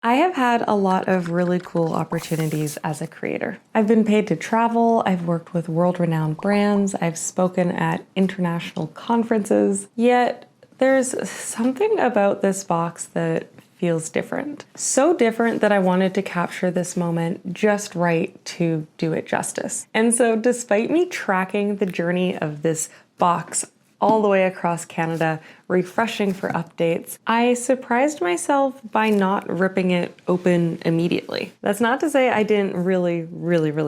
I have had a lot of really cool opportunities as a creator. I've been paid to travel, I've worked with world-renowned brands, I've spoken at international conferences, yet there's something about this box that feels different. So different that I wanted to capture this moment just right to do it justice. And so despite me tracking the journey of this box all the way across Canada, refreshing for updates, I surprised myself by not ripping it open immediately. That's not to say I didn't really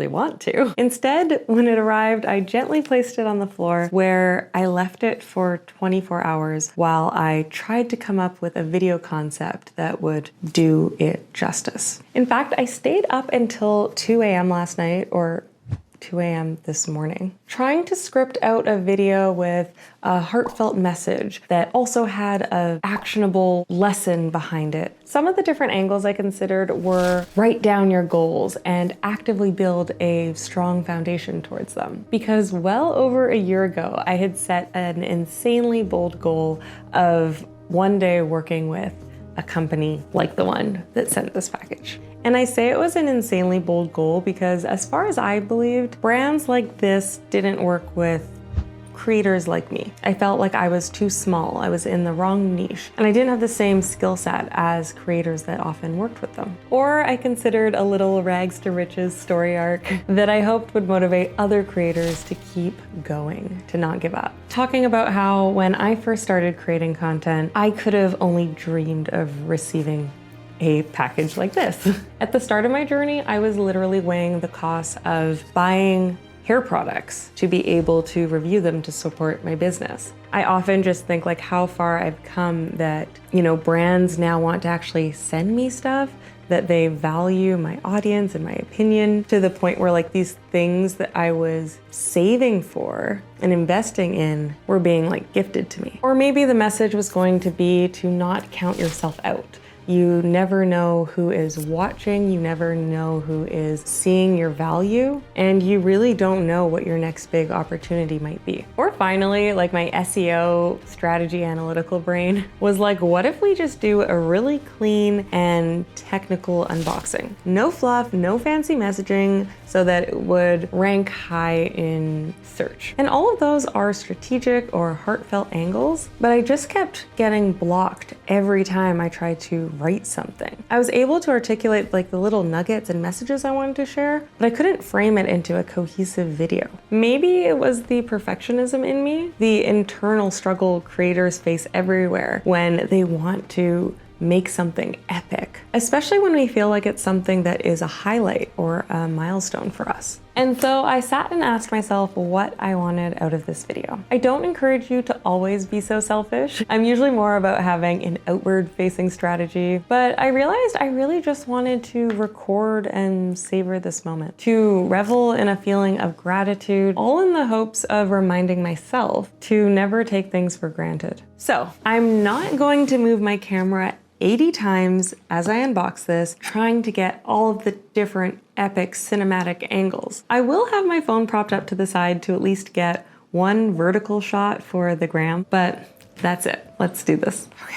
want to. Instead, when it arrived, I gently placed it on the floor where I left it for 24 hours while I tried to come up with a video concept that would do it justice. In fact, I stayed up until 2 a.m. last night, or 2 a.m. this morning, trying to script out a video with a heartfelt message that also had an actionable lesson behind it. Some of the different angles I considered were write down your goals and actively build a strong foundation towards them. Because well over a year ago, I had set an insanely bold goal of one day working with a company like the one that sent this package. And I say it was an insanely bold goal because as far as I believed, brands like this didn't work with creators like me. I felt like I was too small, I was in the wrong niche, and I didn't have the same skill set as creators that often worked with them. Or I considered a little rags to riches story arc that I hoped would motivate other creators to keep going, to not give up. Talking about how when I first started creating content, I could have only dreamed of receiving a package like this. At the start of my journey, I was literally weighing the cost of buying hair products to be able to review them to support my business. I often just think like how far I've come that, brands now want to actually send me stuff, that they value my audience and my opinion to the point where like these things that I was saving for and investing in were being like gifted to me. Or maybe the message was going to be to not count yourself out. You never know who is watching, you never know who is seeing your value, and you really don't know what your next big opportunity might be. Or finally, like my SEO strategy analytical brain was like, what if we just do a really clean and technical unboxing? No fluff, no fancy messaging, so that it would rank high in search. And all of those are strategic or heartfelt angles, but I just kept getting blocked every time I tried to write something. I was able to articulate like the little nuggets and messages I wanted to share, but I couldn't frame it into a cohesive video. Maybe it was the perfectionism in me, the internal struggle creators face everywhere when they want to make something epic, especially when we feel like it's something that is a highlight or a milestone for us. And so I sat and asked myself what I wanted out of this video. I don't encourage you to always be so selfish. I'm usually more about having an outward-facing strategy, but I realized I really just wanted to record and savor this moment, to revel in a feeling of gratitude, all in the hopes of reminding myself to never take things for granted. So I'm not going to move my camera 80 times as I unbox this, trying to get all of the different epic cinematic angles. I will have my phone propped up to the side to at least get one vertical shot for the gram, but that's it. Let's do this. Okay.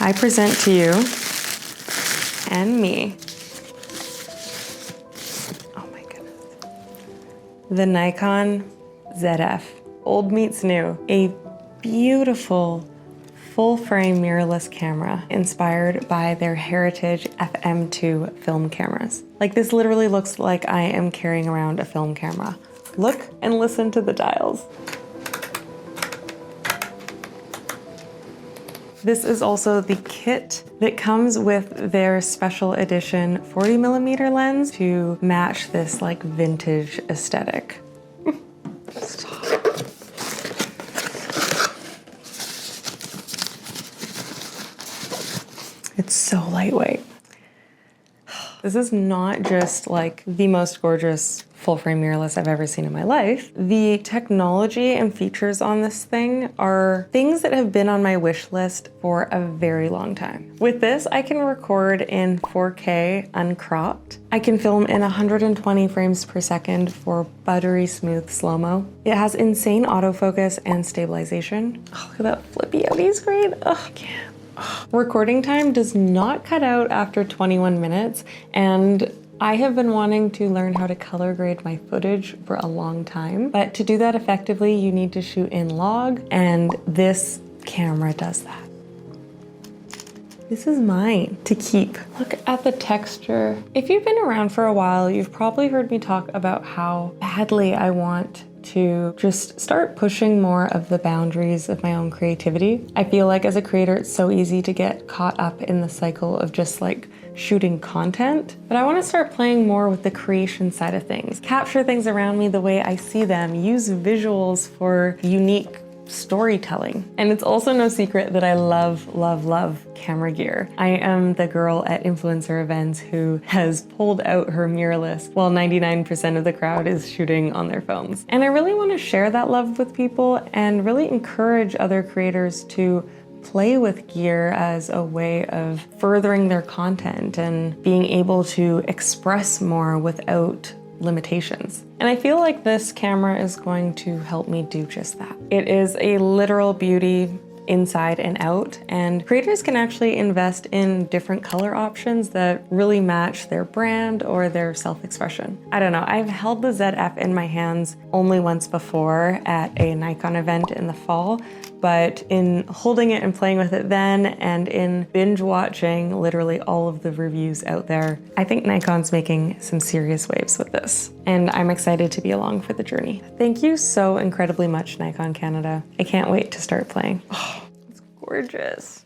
I present to you and me, oh my goodness, the Nikon ZF. Old meets new, a beautiful full-frame mirrorless camera inspired by their heritage FM2 film cameras. Like this literally looks like I am carrying around a film camera. Look and listen to the dials. This is also the kit that comes with their special edition 40mm lens to match this like vintage aesthetic. Stop. It's so lightweight. This is not just like the most gorgeous full frame mirrorless I've ever seen in my life. The technology and features on this thing are things that have been on my wish list for a very long time. With this, I can record in 4K uncropped. I can film in 120 frames per second for buttery smooth slow-mo. It has insane autofocus and stabilization. Oh, look at that flippy outie screen. Oh, I can't. Recording time does not cut out after 21 minutes, and I have been wanting to learn how to color grade my footage for a long time, but to do that effectively, you need to shoot in log, and this camera does that. This is mine to keep. Look at the texture. If you've been around for a while, you've probably heard me talk about how badly I want to just start pushing more of the boundaries of my own creativity. I feel like as a creator, it's so easy to get caught up in the cycle of just like shooting content, but I want to start playing more with the creation side of things. Capture things around me the way I see them, use visuals for unique storytelling. And it's also no secret that I love, love, love camera gear. I am the girl at influencer events who has pulled out her mirrorless while 99% of the crowd is shooting on their phones. And I really want to share that love with people and really encourage other creators to play with gear as a way of furthering their content and being able to express more without limitations. And I feel like this camera is going to help me do just that. It is a literal beauty inside and out, and creators can actually invest in different color options that really match their brand or their self-expression. I don't know, I've held the ZF in my hands only once before at a Nikon event in the fall, but in holding it and playing with it then, and in binge watching literally all of the reviews out there, I think Nikon's making some serious waves with this. And I'm excited to be along for the journey. Thank you so incredibly much, Nikon Canada. I can't wait to start playing. Oh, it's gorgeous.